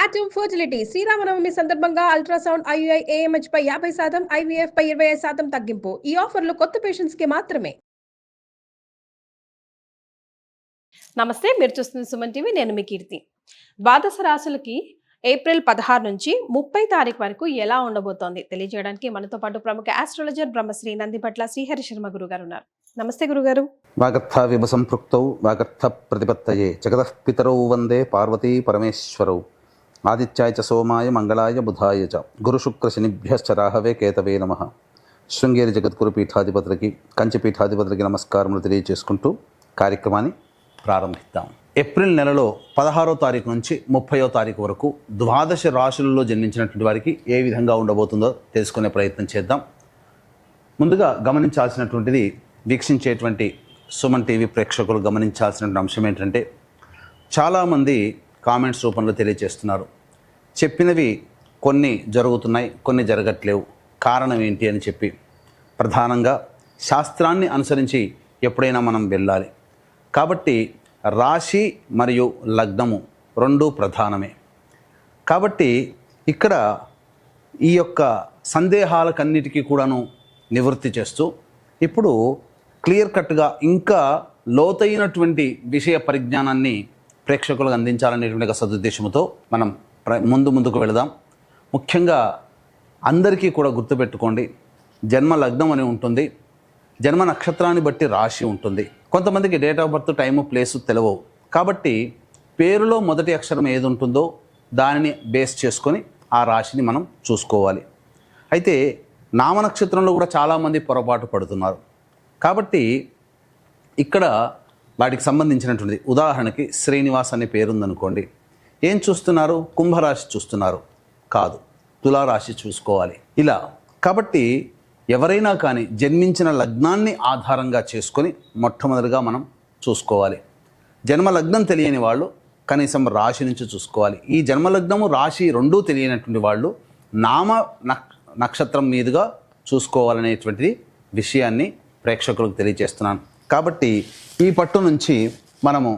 Atom fertility Sri Rama Navami సందర్భంగా ultrasound IUI AMH పై 50%, IVF పై 25% తగ్గింపు. ఈ ఆఫర్లు కొత్త పేషెంట్స్ కి మాత్రమే. నమస్తే, మీరు చూస్తున్న సుమన్ టీవీ. నేను మీ కీర్తి. ద్వాదశ రాశులకి ఏప్రిల్ 16 నుంచి 30 తారీఖు వరకు ఎలా ఉండబోతోంది తెలియజేయడానికి మనతో పాటు ప్రముఖ ఆస్ట్రాలజర్ బ్రహ్మశ్రీ నందిపట్ల శ్రీహరి శర్మ గురుగారు ఉన్నారు. నమస్తే గురుగారు. వాగర్థ విభ సంపృక్తౌ వాగర్థ ప్రతిపత్తయే జగతః పితరౌ వందే పార్వతీ పరమేశ్వరౌ ఆదిత్యాయ చ సోమాయ మంగళాయ బుధాయ చ గురు శుక్ర శనిభ్యశ్చ రాహవే కేతవే నమః. శృంగేరి జగద్గురు పీఠాధిపతులకి కంచి పీఠాధిపతులకి నమస్కారములు తెలియజేసుకుంటూ కార్యక్రమాన్ని ప్రారంభిద్దాం. ఏప్రిల్ నెలలో 16వ తారీఖు నుంచి 30వ తారీఖు వరకు ద్వాదశ రాశులలో జన్మించినటువంటి వారికి ఏ విధంగా ఉండబోతుందో తెలుసుకునే ప్రయత్నం చేద్దాం. ముందుగా గమనించాల్సినటువంటిది, వీక్షించేటువంటి సుమన్ టీవీ ప్రేక్షకులు గమనించాల్సినటువంటి అంశం ఏంటంటే, చాలామంది కామెంట్స్ రూపంలో తెలియజేస్తున్నారు, చెప్పినవి కొన్ని జరుగుతున్నాయి, కొన్ని జరగట్లేవు, కారణం ఏంటి అని చెప్పి. ప్రధానంగా శాస్త్రాన్ని అనుసరించి ఎప్పుడైనా మనం వెళ్ళాలి కాబట్టి రాశి మరియు లగ్నము రెండూ ప్రధానమే. కాబట్టి ఇక్కడ ఈ యొక్క సందేహాలకన్నిటికీ కూడాను నివృత్తి చేస్తూ ఇప్పుడు క్లియర్ కట్గా ఇంకా లోతైనటువంటి విషయ పరిజ్ఞానాన్ని ప్రేక్షకులకు అందించాలనేటువంటి సదుద్దేశంతో మనం ముందుకు వెళదాం. ముఖ్యంగా అందరికీ కూడా గుర్తుపెట్టుకోండి, జన్మ లగ్నం అని ఉంటుంది, జన్మ నక్షత్రాన్ని బట్టి రాశి ఉంటుంది. కొంతమందికి date of birth, time, place తెలియవు. కాబట్టి పేరులో మొదటి అక్షరం ఏది ఉంటుందో దానిని బేస్ చేసుకొని ఆ రాశిని మనం చూసుకోవాలి. అయితే నామనక్షత్రంలో కూడా చాలామంది పొరపాటు పడుతున్నారు. కాబట్టి ఇక్కడ వాటికి సంబంధించినటువంటిది, ఉదాహరణకి శ్రీనివాస్ అనే పేరుందనుకోండి, ఏం చూస్తున్నారు? కుంభరాశి చూస్తున్నారు, కాదు, తులారాశి చూసుకోవాలి. ఇలా కాబట్టి ఎవరైనా కానీ జన్మించిన లగ్నాన్ని ఆధారంగా చేసుకొని మొట్టమొదటిగా మనం చూసుకోవాలి. జన్మ లగ్నం తెలియని వాళ్ళు కనీసం రాశి నుంచి చూసుకోవాలి. ఈ జన్మలగ్నము రాశి రెండూ తెలియనటువంటి వాళ్ళు నామ నక్షత్రం మీదుగా చూసుకోవాలనేటువంటిది విషయాన్ని ప్రేక్షకులకు తెలియజేస్తున్నాను. కాబట్టి ఈ పట్టు నుంచి మనము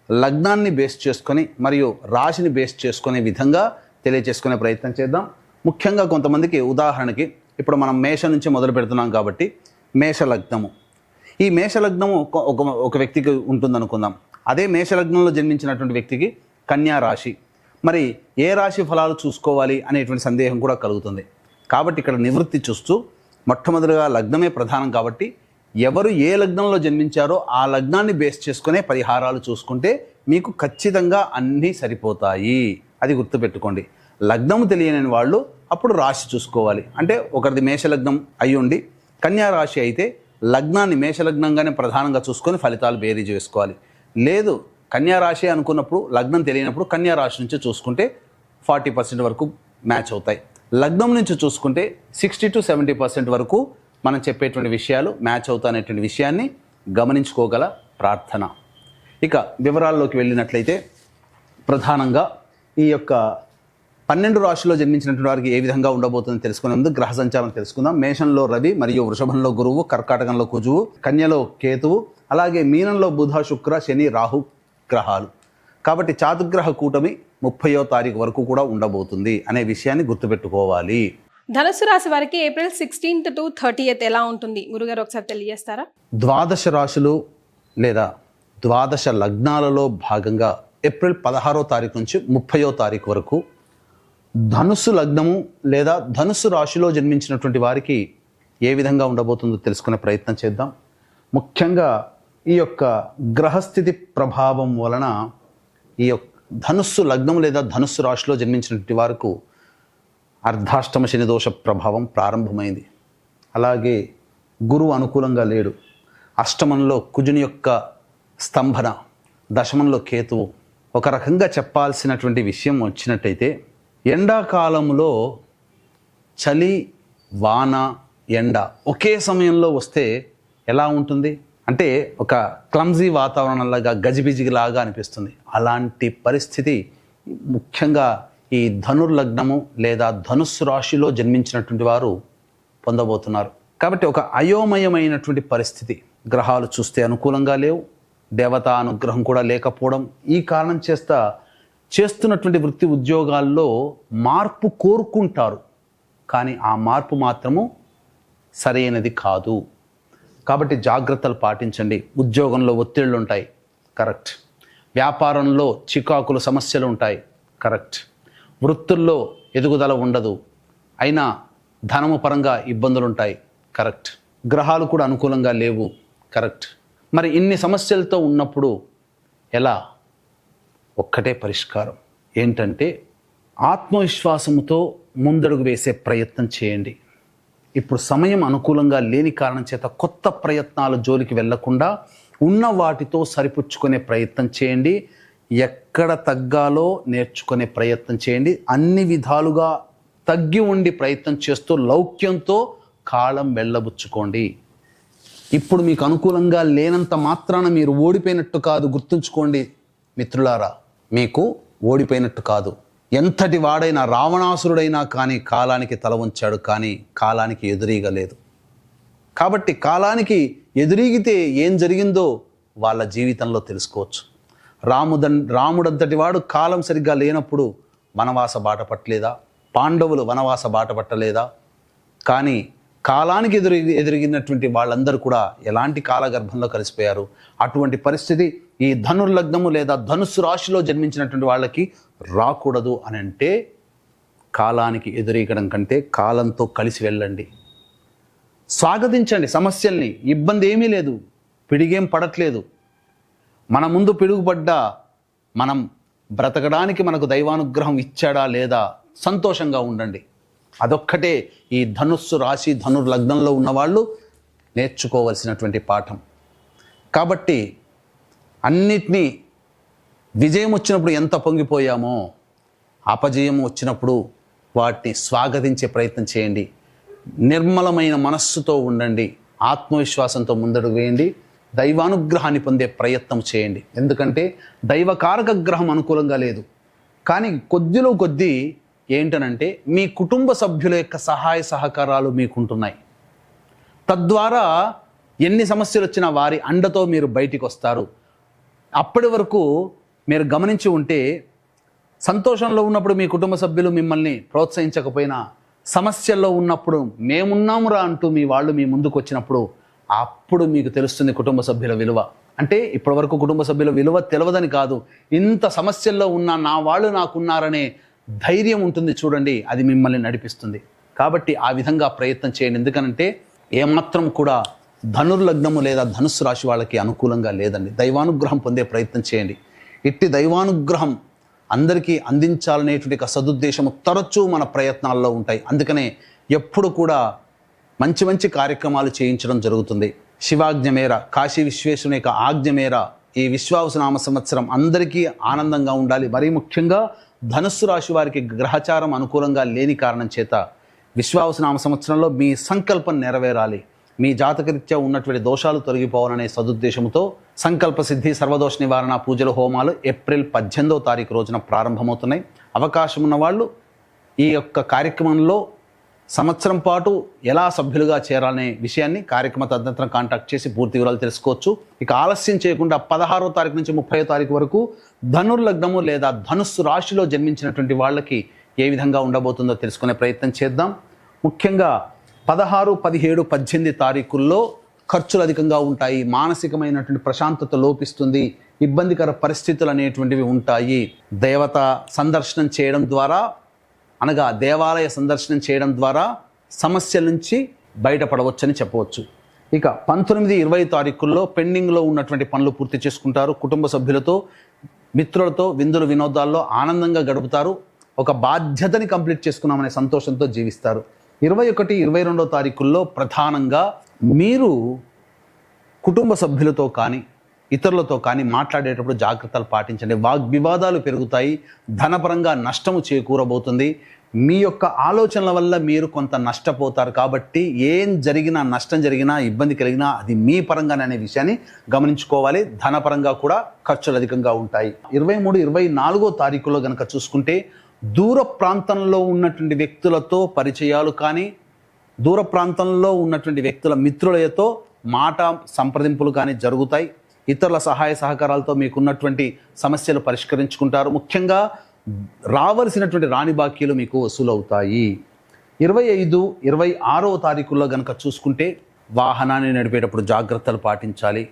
లగ్నాన్ని బేస్ చేసుకొని మరియు రాశిని బేస్ చేసుకునే విధంగా తెలియజేసుకునే ప్రయత్నం చేద్దాం. ముఖ్యంగా కొంతమందికి, ఉదాహరణకి ఇప్పుడు మనం మేష నుంచి మొదలు పెడుతున్నాం కాబట్టి మేషలగ్నము, ఈ మేషలగ్నము ఒక వ్యక్తికి ఉంటుందనుకుందాం. అదే మేషలగ్నంలో జన్మించినటువంటి వ్యక్తికి కన్యా రాశి. మరి ఏ రాశి ఫలాలు చూసుకోవాలి అనేటువంటి సందేహం కూడా కలుగుతుంది. కాబట్టి ఇక్కడ నివృత్తి చూస్తూ మొట్టమొదటిగా లగ్నమే ప్రధానం కాబట్టి ఎవరు ఏ లగ్నంలో జన్మించారో ఆ లగ్నాన్ని బేస్ చేసుకునే పరిహారాలు చూసుకుంటే మీకు ఖచ్చితంగా అన్నీ సరిపోతాయి. అది గుర్తుపెట్టుకోండి. లగ్నము తెలియని వాళ్ళు అప్పుడు రాశి చూసుకోవాలి. అంటే ఒకరిది మేషలగ్నం అయి ఉండి కన్యా రాశి అయితే లగ్నాన్ని మేషలగ్నంగానే ప్రధానంగా చూసుకొని ఫలితాలు బేరీజ్ వేసుకోవాలి. లేదు కన్యా రాశి అనుకున్నప్పుడు లగ్నం తెలియనప్పుడు కన్యా రాశి నుంచి చూసుకుంటే 40% వరకు మ్యాచ్ అవుతాయి. లగ్నం నుంచి చూసుకుంటే 60 to 70% వరకు మనం చెప్పేటువంటి విషయాలు మ్యాచ్ అవుతాయనేటువంటి విషయాన్ని గమనించుకోగల ప్రార్థన. ఇక వివరాల్లోకి వెళ్ళినట్లయితే, ప్రధానంగా ఈ యొక్క 12 రాశుల్లో జన్మించినటువంటి వారికి ఏ విధంగా ఉండబోతుందో తెలుసుకునే ముందు గ్రహ సంచారం తెలుసుకుందాం. మేషంలో రవి మరియు వృషభంలో గురువు, కర్కాటకంలో కుజువు, కన్యలో కేతువు, అలాగే మీనంలో బుధ, శుక్ర, శని, రాహు గ్రహాలు. కాబట్టి చాతుర్గ్రహ కూటమి 30వ తారీఖు వరకు కూడా ఉండబోతుంది అనే విషయాన్ని గుర్తుపెట్టుకోవాలి. ధనుసు రాశి వారికి ఏప్రిల్ 16th to 30th ఎలా ఉంటుంది గురుగారు, ఒకసారి తెలియజేస్తారా? ద్వాదశ రాశులు లేదా ద్వాదశ లగ్నాలలో భాగంగా ఏప్రిల్ 16వ తారీఖు నుంచి 30వ తారీఖు వరకు ధనుస్సు లగ్నము లేదా ధనుస్సు రాశిలో జన్మించినటువంటి వారికి ఏ విధంగా ఉండబోతుందో తెలుసుకునే ప్రయత్నం చేద్దాం. ముఖ్యంగా ఈ యొక్క గ్రహస్థితి ప్రభావం వలన ఈ యొక్క ధనుస్సు లగ్నం లేదా ధనుస్సు రాశిలో జన్మించినటువంటి వారికి అర్ధాష్టమ శని దోష ప్రభావం ప్రారంభమైంది. అలాగే గురువు అనుకూలంగా లేడు. అష్టమంలో కుజుని యొక్క స్తంభన, దశమంలో కేతువు. ఒక రకంగా చెప్పాల్సినటువంటి విషయం వచ్చినట్టయితే, ఎండాకాలంలో చలి, వాన, ఎండ ఒకే సమయంలో వస్తే ఎలా ఉంటుంది అంటే ఒక క్లమ్జీ వాతావరణంలాగా, గజిబిజిలాగా అనిపిస్తుంది. అలాంటి పరిస్థితి ముఖ్యంగా ఈ ధనుర్లగ్నము లేదా ధనుస్సు రాశిలో జన్మించినటువంటి వారు పొందబోతున్నారు. కాబట్టి ఒక అయోమయమైనటువంటి పరిస్థితి. గ్రహాలు చూస్తే అనుకూలంగా లేవు, దేవతా అనుగ్రహం కూడా లేకపోవడం. ఈ కారణం చేత చేస్తున్నటువంటి వృత్తి ఉద్యోగాల్లో మార్పు కోరుకుంటారు, కానీ ఆ మార్పు మాత్రము సరైనది కాదు. కాబట్టి జాగ్రత్తలు పాటించండి. ఉద్యోగంలో ఒత్తిళ్ళు ఉంటాయి, కరెక్ట్. వ్యాపారంలో చికాకులు సమస్యలు ఉంటాయి, కరెక్ట్. వృత్తుల్లో ఎదుగుదల ఉండదు, అయినా ధనము పరంగా ఇబ్బందులు ఉంటాయి, కరెక్ట్. గ్రహాలు కూడా అనుకూలంగా లేవు, కరెక్ట్. మరి ఇన్ని సమస్యలతో ఉన్నప్పుడు ఎలా? ఒక్కటే పరిష్కారం ఏంటంటే ఆత్మవిశ్వాసంతో ముందడుగు వేసే ప్రయత్నం చేయండి. ఇప్పుడు సమయం అనుకూలంగా లేని కారణం చేత కొత్త ప్రయత్నాల జోలికి వెళ్లకుండా ఉన్న వాటితో సరిపుచ్చుకునే ప్రయత్నం చేయండి. ఎక్కడ తగ్గాలో నేర్చుకునే ప్రయత్నం చేయండి. అన్ని విధాలుగా తగ్గి ఉండి ప్రయత్నం చేస్తూ లౌక్యంతో కాలం వెళ్ళబుచ్చుకోండి. ఇప్పుడు మీకు అనుకూలంగా లేనంత మాత్రాన మీరు ఓడిపోయినట్టు కాదు. గుర్తుంచుకోండి మిత్రులారా, మీకు ఓడిపోయినట్టు కాదు. ఎంతటి వాడైనా రావణాసురుడైనా కానీ కాలానికి తల వంచాడు, కానీ కాలానికి ఎదురీగలేదు. కాబట్టి కాలానికి ఎదురీగితే ఏం జరిగిందో వాళ్ళ జీవితంలో తెలుసుకోవచ్చు. రాముడంతటి వాడు కాలం సరిగ్గా లేనప్పుడు వనవాస బాట పట్టలేదా? పాండవులు వనవాస బాట పట్టలేదా? కానీ కాలానికి ఎదురిగినటువంటి వాళ్ళందరూ కూడా ఎలాంటి కాలగర్భంలో కలిసిపోయారు. అటువంటి పరిస్థితి ఈ ధనుర్లగ్నము లేదా ధనుస్సు రాశిలో జన్మించినటువంటి వాళ్ళకి రాకూడదు అని అంటే కాలానికి ఎదురీగడం కంటే కాలంతో కలిసి వెళ్ళండి. స్వాగతించండి సమస్యల్ని. ఇబ్బంది ఏమీ లేదు, పిడిగేం పడట్లేదు. మన ముందు పిడుగుపడ్డా మనం బ్రతకడానికి మనకు దైవానుగ్రహం ఇచ్చాడా లేదా సంతోషంగా ఉండండి. అదొక్కటే ఈ ధనుస్సు రాశి ధనుర్లగ్నంలో ఉన్నవాళ్ళు నేర్చుకోవలసినటువంటి పాఠం. కాబట్టి అన్నిటినీ విజయం వచ్చినప్పుడు ఎంత పొంగిపోయామో అపజయం వచ్చినప్పుడు వాటిని స్వాగతించే ప్రయత్నం చేయండి. నిర్మలమైన మనస్సుతో ఉండండి. ఆత్మవిశ్వాసంతో ముందడుగు వేయండి. దైవానుగ్రహాన్ని పొందే ప్రయత్నం చేయండి. ఎందుకంటే దైవకారక గ్రహం అనుకూలంగా లేదు. కానీ కొద్దిలో కొద్దీ ఏంటనంటే మీ కుటుంబ సభ్యుల యొక్క సహాయ సహకారాలు మీకుంటున్నాయి. తద్వారా ఎన్ని సమస్యలు వచ్చినా వారి అండతో మీరు బయటికి వస్తారు. అప్పటి వరకు మీరు గమనించి ఉంటే సంతోషంలో ఉన్నప్పుడు మీ కుటుంబ సభ్యులు మిమ్మల్ని ప్రోత్సహించకపోయినా సమస్యల్లో ఉన్నప్పుడు మేమున్నామురా అంటూ మీ వాళ్ళు మీ ముందుకు వచ్చినప్పుడు అప్పుడు మీకు తెలుస్తుంది కుటుంబ సభ్యుల విలువ. అంటే ఇప్పటి వరకు కుటుంబ సభ్యుల విలువ తెలియదని కాదు, ఇంత సమస్యల్లో ఉన్న నా వాళ్ళు నాకున్నారనే ధైర్యం ఉంటుంది చూడండి, అది మిమ్మల్ని నడిపిస్తుంది. కాబట్టి ఆ విధంగా ప్రయత్నం చేయండి. ఎందుకనంటే ఏమాత్రం కూడా ధనుర్లగ్నము లేదా ధనుస్సు రాశి వాళ్ళకి అనుకూలంగా లేదండి. దైవానుగ్రహం పొందే ప్రయత్నం చేయండి. ఇట్టి దైవానుగ్రహం అందరికీ అందించాలనేటువంటి ఒక సదుద్దేశము తరచూ మన ప్రయత్నాల్లో ఉంటాయి. అందుకనే ఎప్పుడు కూడా మంచి మంచి కార్యక్రమాలు చేయించడం జరుగుతుంది. శివాజ్ఞ మేర, కాశీ విశ్వేశ్వరుని యొక్క ఆజ్ఞ మేర ఈ విశ్వావసునామ సంవత్సరం అందరికీ ఆనందంగా ఉండాలి. మరీ ముఖ్యంగా ధనుస్సు రాశి వారికి గ్రహచారం అనుకూలంగా లేని కారణం చేత విశ్వావసునామ సంవత్సరంలో మీ సంకల్పం నెరవేరాలి. మీ జాతకరీత్యా ఉన్నటువంటి దోషాలు తొలగిపోవాలనే సదుద్దేశంతో సంకల్ప సిద్ధి సర్వదోష నివారణ పూజల హోమాలు ఏప్రిల్ 18వ తారీఖు రోజున ప్రారంభమవుతున్నాయి. అవకాశం ఉన్న వాళ్ళు ఈ యొక్క కార్యక్రమంలో సంవత్సరం పాటు ఎలా సభ్యులుగా చేరాలనే విషయాన్ని కార్యక్రమ తదనంతరం కాంటాక్ట్ చేసి పూర్తి వివరాలు తెలుసుకోవచ్చు. ఇక ఆలస్యం చేయకుండా 16వ తారీఖు నుంచి 30వ తారీఖు వరకు ధనుర్లగ్నము లేదా ధనుస్సు రాశిలో జన్మించినటువంటి వాళ్ళకి ఏ విధంగా ఉండబోతుందో తెలుసుకునే ప్రయత్నం చేద్దాం. ముఖ్యంగా 16, 17, 18 తారీఖుల్లో ఖర్చులు అధికంగా ఉంటాయి. మానసికమైనటువంటి ప్రశాంతత లోపిస్తుంది. ఇబ్బందికర పరిస్థితులు అనేటువంటివి ఉంటాయి. దేవత సందర్శనం చేయడం ద్వారా, అనగా దేవాలయ సందర్శనం చేయడం ద్వారా సమస్యల నుంచి బయటపడవచ్చని చెప్పవచ్చు. ఇక 19, 20 తారీఖుల్లో పెండింగ్లో ఉన్నటువంటి పనులు పూర్తి చేసుకుంటారు. కుటుంబ సభ్యులతో, మిత్రులతో విందులు వినోదాల్లో ఆనందంగా గడుపుతారు. ఒక బాధ్యతని కంప్లీట్ చేసుకున్నామనే సంతోషంతో జీవిస్తారు. 21, 22 తారీఖుల్లో ప్రధానంగా మీరు కుటుంబ సభ్యులతో కానీ ఇతరులతో కానీ మాట్లాడేటప్పుడు జాగ్రత్తలు పాటించండి. వాగ్వివాదాలు పెరుగుతాయి. ధనపరంగా నష్టము చేకూరబోతుంది. మీ యొక్క ఆలోచనల వల్ల మీరు కొంత నష్టపోతారు. కాబట్టి ఏం జరిగినా, నష్టం జరిగినా, ఇబ్బంది కలిగినా అది మీ పరంగానే అనే విషయాన్ని గమనించుకోవాలి. ధనపరంగా కూడా ఖర్చులు అధికంగా ఉంటాయి. 23, 24 తారీఖులో కనుక చూసుకుంటే దూర ప్రాంతంలో ఉన్నటువంటి వ్యక్తులతో పరిచయాలు కానీ, దూర ప్రాంతంలో ఉన్నటువంటి వ్యక్తుల మిత్రులతో మాట సంప్రదింపులు కానీ జరుగుతాయి. ఇతరుల సహాయ సహకారాలతో మీకున్నటువంటి సమస్యలు పరిష్కరించుకుంటారు. ముఖ్యంగా రావలసినటువంటి రాని బాకీలు మీకు వసూలవుతాయి. 25, 26వ తారీఖుల్లో కనుక చూసుకుంటే వాహనాన్ని నడిపేటప్పుడు జాగ్రత్తలు పాటించాలి.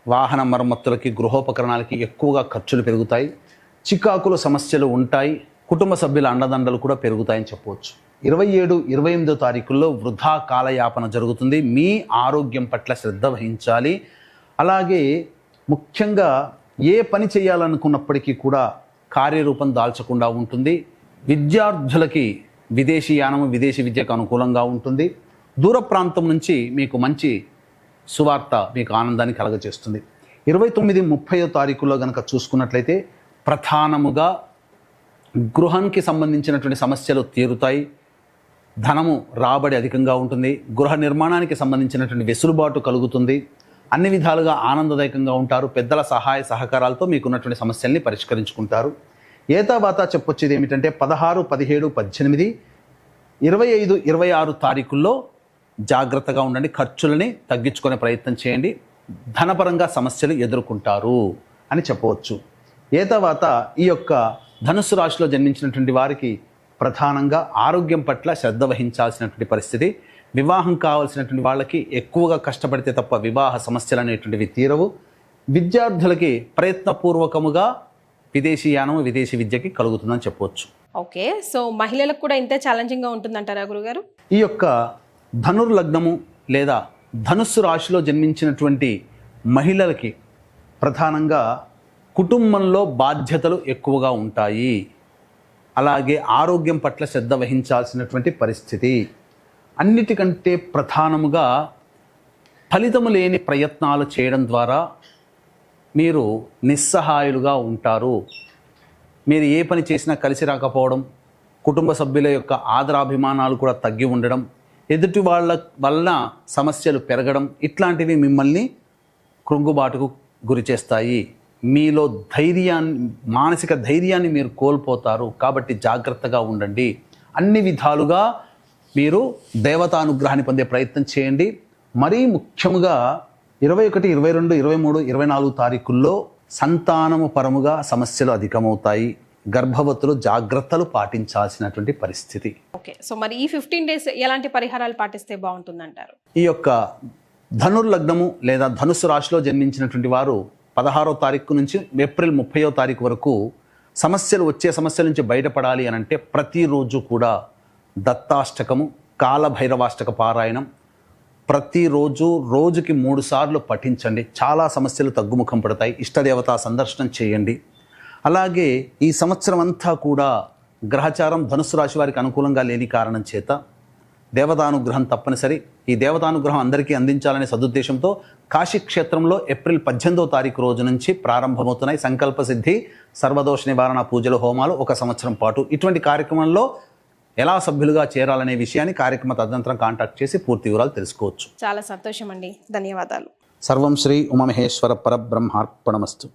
వాహన మరమ్మతులకి, గృహోపకరణాలకి ఎక్కువగా ఖర్చులు పెరుగుతాయి. చికాకుల సమస్యలు ఉంటాయి. కుటుంబ సభ్యుల అండదండలు కూడా పెరుగుతాయని చెప్పవచ్చు. 27, 28వ తారీఖుల్లో వృధా కాలయాపన జరుగుతుంది. మీ ఆరోగ్యం పట్ల శ్రద్ధ వహించాలి. అలాగే ముఖ్యంగా ఏ పని చేయాలనుకున్నప్పటికీ కూడా కార్యరూపం దాల్చకుండా ఉంటుంది. విద్యార్థులకి విదేశీయానము, విదేశీ విద్యకు అనుకూలంగా ఉంటుంది. దూర ప్రాంతం నుంచి మీకు మంచి సువార్త మీకు ఆనందాన్ని కలగజేస్తుంది. 29, 30వ తారీఖుల్లో కనుక చూసుకున్నట్లయితే ప్రధానముగా గృహానికి సంబంధించినటువంటి సమస్యలు తీరుతాయి. ధనము రాబడి అధికంగా ఉంటుంది. గృహ నిర్మాణానికి సంబంధించినటువంటి వెసులుబాటు కలుగుతుంది. అన్ని విధాలుగా ఆనందదాయకంగా ఉంటారు. పెద్దల సహాయ సహకారాలతో మీకున్నటువంటి సమస్యల్ని పరిష్కరించుకుంటారు. ఏతావాత చెప్పొచ్చేది ఏమిటంటే 16, 17, 18, 25, 26 తారీఖుల్లో జాగ్రత్తగా ఉండండి. ఖర్చులని తగ్గించుకునే ప్రయత్నం చేయండి. ధనపరంగా సమస్యలు ఎదుర్కొంటారు అని చెప్పవచ్చు. ఏతావాత ఈ యొక్క ధనుస్సు రాశిలో జన్మించినటువంటి వారికి ప్రధానంగా ఆరోగ్యం పట్ల శ్రద్ధ వహించాల్సినటువంటి పరిస్థితి. వివాహం కావాల్సినటువంటి వాళ్ళకి ఎక్కువగా కష్టపడితే తప్ప వివాహ సమస్యలు అనేటువంటివి తీరవు. విద్యార్థులకి ప్రయత్నపూర్వకముగా విదేశీయానము, విదేశీ విద్యకి కలుగుతుందని చెప్పవచ్చు. ఓకే, సో మహిళలకు కూడా ఇంతే ఛాలెంజింగ్గా ఉంటుందంటారా గురుగారు? ఈ యొక్క ధనుర్లగ్నము లేదా ధనుస్సు రాశిలో జన్మించినటువంటి మహిళలకి ప్రధానంగా కుటుంబంలో బాధ్యతలు ఎక్కువగా ఉంటాయి. అలాగే ఆరోగ్యం పట్ల శ్రద్ధ వహించాల్సినటువంటి పరిస్థితి. అన్నిటికంటే ప్రధానముగా ఫలితము లేని ప్రయత్నాలు చేయడం ద్వారా మీరు నిస్సహాయులుగా ఉంటారు. మీరు ఏ పని చేసినా కలిసి రాకపోవడం, కుటుంబ సభ్యుల యొక్క ఆదరాభిమానాలు కూడా తగ్గి ఉండడం, ఎదుటి వాళ్ళ వలన సమస్యలు పెరగడం, ఇట్లాంటివి మిమ్మల్ని కృంగుబాటుకు గురి చేస్తాయి. మీలో మానసిక ధైర్యాన్ని మీరు కోల్పోతారు. కాబట్టి జాగ్రత్తగా ఉండండి. అన్ని విధాలుగా మీరు దేవతానుగ్రహాన్ని పొందే ప్రయత్నం చేయండి. మరీ ముఖ్యముగా 21, 22, 23, 24 తారీఖుల్లో సంతానము పరముగా సమస్యలు అధికమవుతాయి. గర్భవతులు జాగ్రత్తలు పాటించాల్సినటువంటి పరిస్థితి. ఓకే, సో మరి ఈ 15 డేస్ ఎలాంటి పరిహారాలు పాటిస్తే బాగుంటుందంటారు? ఈ యొక్క ధనుర్లగ్నము లేదా ధనుస్సు రాశిలో జన్మించినటువంటి వారు 16వ తారీఖు నుంచి ఏప్రిల్ 30వ తారీఖు వరకు వచ్చే సమస్యల నుంచి బయటపడాలి అని అంటే ప్రతిరోజు కూడా దత్తాష్టకము, కాలభైరవాష్టక పారాయణం ప్రతిరోజు రోజుకి 3 సార్లు పఠించండి. చాలా సమస్యలు తగ్గుముఖం పడతాయి. ఇష్టదేవతా సందర్శనం చేయండి. అలాగే ఈ సంవత్సరం అంతా కూడా గ్రహచారం ధనుస్సు రాశి వారికి అనుకూలంగా లేని కారణం చేత దేవతానుగ్రహం తప్పనిసరి. ఈ దేవతానుగ్రహం అందరికీ అందించాలనే సదుద్దేశంతో కాశీ క్షేత్రంలో ఏప్రిల్ 18వ తారీఖు రోజు నుంచి ప్రారంభమవుతున్నాయి సంకల్ప సిద్ధి, సర్వదోష నివారణ పూజలు, హోమాలు 1 సంవత్సరం పాటు. ఇటువంటి కార్యక్రమంలో ఎలా సభ్యులుగా చేరాలనే విషయాన్ని కార్యక్రమ తదనంతరం కాంటాక్ట్ చేసి పూర్తి వివరాలు తెలుసుకోవచ్చు. చాలా సంతోషం అండి, ధన్యవాదాలు. సర్వం శ్రీ ఉమామహేశ్వర పరబ్రహ్మార్పణమస్తు.